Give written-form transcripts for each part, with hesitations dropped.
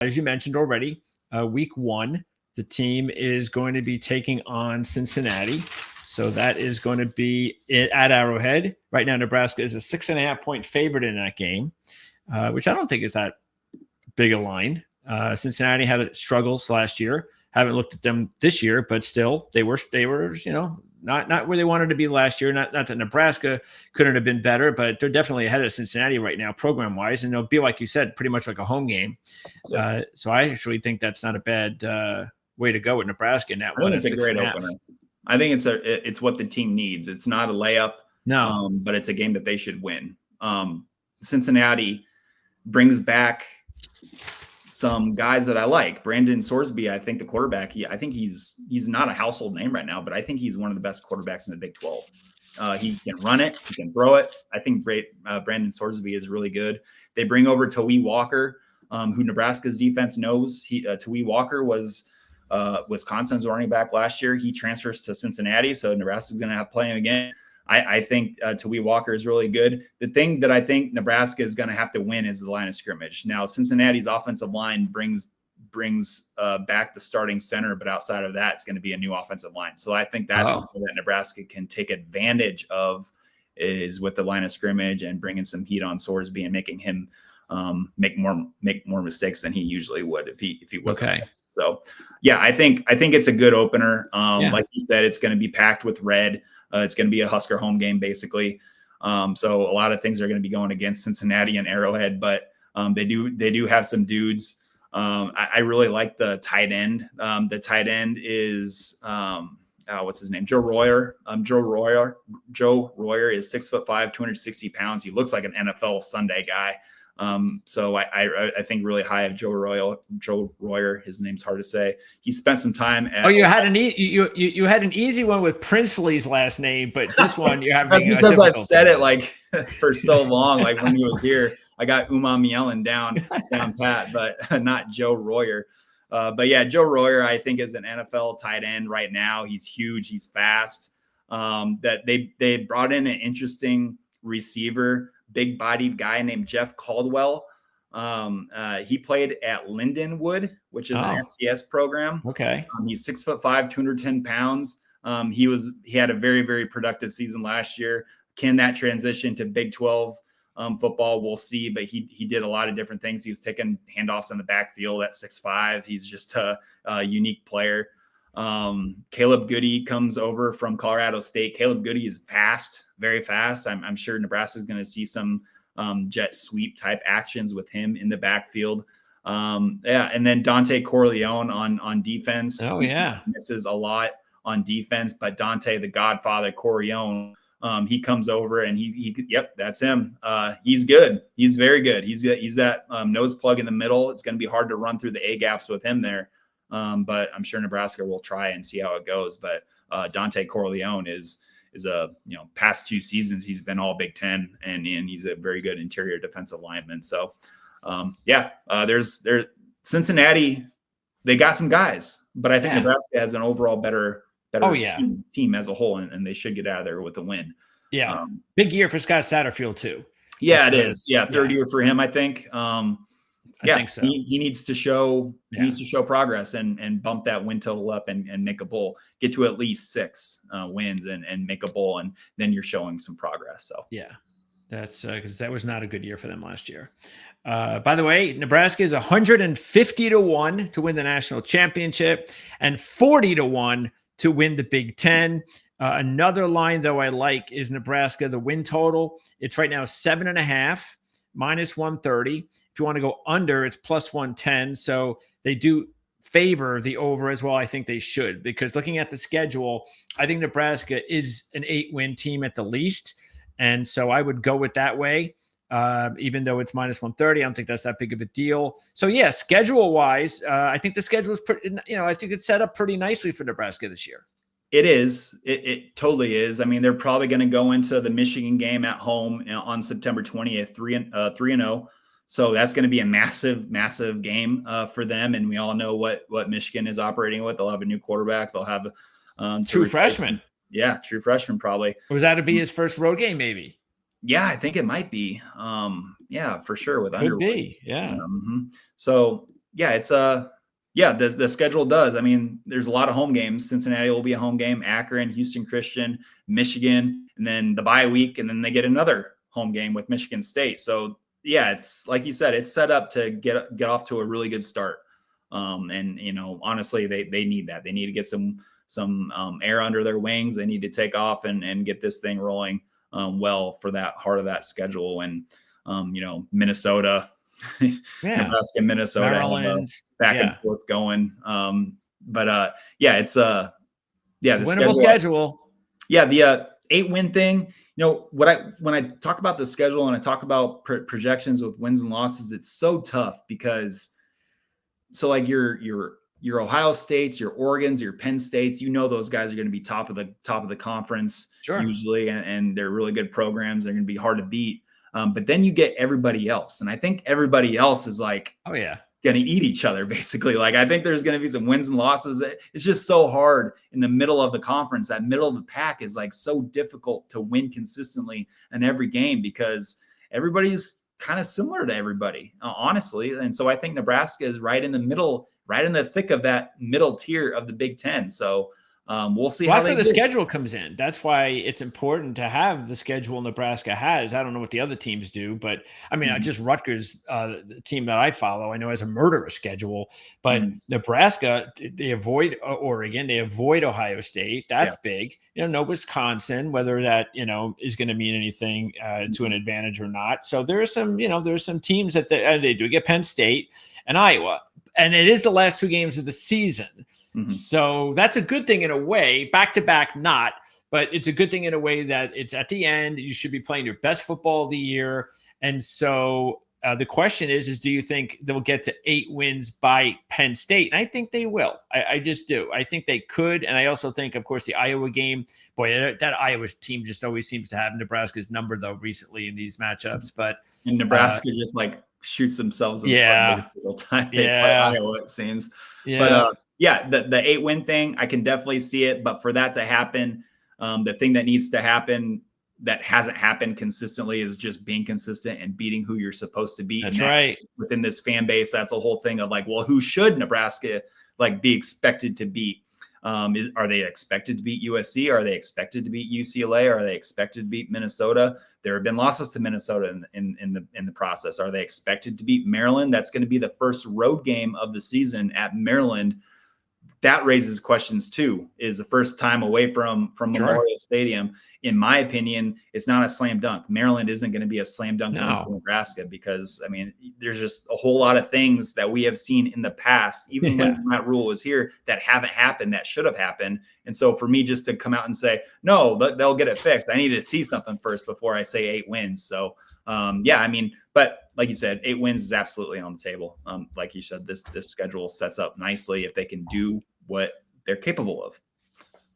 as you mentioned already, week 1, the team is going to be taking on Cincinnati. So that is going to be at Arrowhead. Right now, Nebraska is a 6.5-point favorite in that game, which I don't think is that big a line. Cincinnati had struggles last year. Haven't looked at them this year, but still, they were not where they wanted to be last year. Not that Nebraska couldn't have been better, but they're definitely ahead of Cincinnati right now, program wise, and they'll be, like you said, pretty much like a home game. So I actually think that's not a bad way to go with Nebraska in that one. I think it's a great opener. I think it's what the team needs. It's not a layup, but it's a game that they should win. Cincinnati brings back some guys that I like. Brandon Sorsby, I think the quarterback, I think he's not a household name right now, but I think he's one of the best quarterbacks in the Big 12. He can run it. He can throw it. I think Brandon Sorsby is really good. They bring over Tawee Walker, who Nebraska's defense knows. Tawee Walker was Wisconsin's running back last year. He transfers to Cincinnati, so Nebraska's going to have to play him again. I think Tawee Walker is really good. The thing that I think Nebraska is going to have to win is the line of scrimmage. Now, Cincinnati's offensive line brings back the starting center, but outside of that, it's going to be a new offensive line. So I think that's something that Nebraska can take advantage of, is with the line of scrimmage and bringing some heat on Sorsby and making him make more mistakes than he usually would if he wasn't. Okay. So yeah, I think it's a good opener. Like you said, it's going to be packed with red. It's going to be a Husker home game, basically. So a lot of things are going to be going against Cincinnati and Arrowhead, but they do have some dudes. I really like the tight end. The tight end is what's his name? Joe Royer. Joe Royer is 6'5", 260 pounds. He looks like an NFL Sunday guy. So I think really high of Joe Royer. His name's hard to say. He spent some time at. You had an easy one with Princely's last name, but this one you have. That's because I've said it like for so long. Like when he was here, I got Mielen down pat, but not Joe Royer. But yeah, Joe Royer, I think, is an NFL tight end right now. He's huge. He's fast. That they brought in an interesting receiver, big-bodied guy named Jeff Caldwell. He played at Lindenwood, which is an FCS program. Okay. He's 6'5", 210 pounds. He had a very, very productive season last year. Can that transition to Big 12 football? We'll see, but he did a lot of different things. He was taking handoffs in the backfield at 6'5". He's just a unique player. Caleb Goody comes over from Colorado State. Caleb Goody is fast, very fast. I'm sure Nebraska is going to see some jet sweep type actions with him in the backfield. And then Dante Corleone on defense. Oh yeah, misses a lot on defense, but Dante, the Godfather Corleone, he comes over and yep, that's him. He's good. He's very good. He's that nose plug in the middle. It's going to be hard to run through the A gaps with him there. But I'm sure Nebraska will try and see how it goes. But Dante Corleone is past 2 seasons he's been all Big Ten, and he's a very good interior defensive lineman. So there's Cincinnati, they got some guys, but I think Nebraska has an overall better team as a whole, and they should get out of there with a win. Yeah, big year for Scott Satterfield too. Yeah, it is. Yeah, third year for him, I think. I think so. He needs to show progress and bump that win total up and make a bowl, get to at least 6 wins and make a bowl, and then you're showing some progress. So yeah, that's because that was not a good year for them last year. By the way, Nebraska is 150-1 to win the national championship and 40-1 to win the Big Ten. Another line though I like is Nebraska, the win total. It's right now 7.5 minus 130. If you want to go under, it's plus 110. So they do favor the over as well. I think they should, because looking at the schedule, I think Nebraska is an 8-win team at the least. And so I would go with that way. Even though it's minus 130, I don't think that's that big of a deal. So yeah, schedule wise, I think the schedule is pretty, I think it's set up pretty nicely for Nebraska this year. It is. It totally is. I mean, they're probably going to go into the Michigan game at home on September 20th, 3-0. So that's going to be a massive, massive game for them. And we all know what Michigan is operating with. They'll have a new quarterback. They'll have true freshman. Yeah, true freshman probably. Was that to be his first road game? Maybe. Yeah, I think it might be. Yeah, for sure. With Could be. Yeah. So yeah, it's the schedule does. I mean, there's a lot of home games. Cincinnati will be a home game, Akron, Houston Christian, Michigan, and then the bye week, and then they get another home game with Michigan State. So yeah, it's like you said, it's set up to get off to a really good start. And honestly, they need that. They need to get some air under their wings. They need to take off and get this thing rolling well for that heart of that schedule. And Minnesota. Nebraska, Minnesota, Maryland, back and forth going. It's a winnable schedule. Yeah, the 8-win thing. When I talk about the schedule and I talk about projections with wins and losses, it's so tough because like your Ohio States, your Oregons, your Penn States, those guys are going to be top of the conference usually, and they're really good programs. They're going to be hard to beat. But then you get everybody else. And I think everybody else is like, going to eat each other, basically. Like, I think there's going to be some wins and losses. It's just so hard in the middle of the conference. That middle of the pack is like so difficult to win consistently in every game because everybody's kind of similar to everybody, honestly. And so I think Nebraska is right in the middle, right in the thick of that middle tier of the Big Ten. So we'll see. That's where the schedule comes in. That's why it's important to have the schedule Nebraska has. I don't know what the other teams do, but I mean, just Rutgers, the team that I follow, I know has a murderous schedule. But Nebraska, they avoid Oregon, they avoid Ohio State. That's big. No Wisconsin, whether that is going to mean anything to an advantage or not. So there's some teams that they do get Penn State and Iowa, and it is the last 2 games of the season. So that's a good thing in a way, back to back, not, but it's a good thing in a way that it's at the end. You should be playing your best football of the year. And so the question is do you think they'll get to 8 wins by Penn State? And I think they will. I just do. I think they could. And I also think, of course, the Iowa game, boy, that Iowa team just always seems to have Nebraska's number, though, recently in these matchups. But and Nebraska just like shoots themselves in the foot every single time they play Iowa, it seems. But the 8-win thing, I can definitely see it. But for that to happen, the thing that needs to happen that hasn't happened consistently is just being consistent and beating who you're supposed to beat. That's right. Within this fan base, that's the whole thing of like, well, who should Nebraska be expected to beat? Are they expected to beat USC? Are they expected to beat UCLA? Are they expected to beat Minnesota? There have been losses to Minnesota in the process. Are they expected to beat Maryland? That's going to be the first road game of the season at Maryland. That raises questions too. Is the first time away from Memorial Stadium. In my opinion, it's not a slam dunk. Maryland isn't going to be a slam dunk for Nebraska because, I mean, there's just a whole lot of things that we have seen in the past, even when Matt Rule was here, that haven't happened, that should have happened. And so for me just to come out and say, no, they'll get it fixed, I need to see something first before I say 8 wins. So, I mean, but like you said, 8 wins is absolutely on the table. Like you said, this schedule sets up nicely if they can do what they're capable of.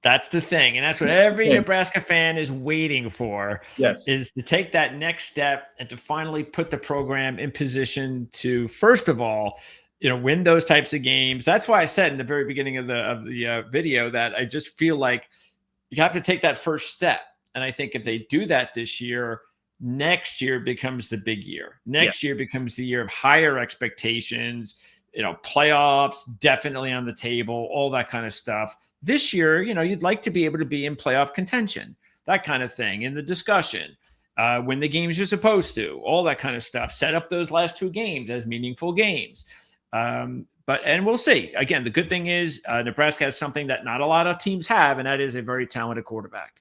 That's the thing. And that's what every Nebraska fan is waiting for, is to take that next step and to finally put the program in position to, first of all, win those types of games. That's why I said in the very beginning of the video that I just feel like you have to take that first step. And I think if they do that this year, next year becomes the big year. Next year becomes the year of higher expectations, playoffs definitely on the table, all that kind of stuff. This year, you'd like to be able to be in playoff contention, that kind of thing, in the discussion, win the games you're supposed to, all that kind of stuff. Set up those last 2 games as meaningful games. And we'll see. Again, the good thing is Nebraska has something that not a lot of teams have, and that is a very talented quarterback.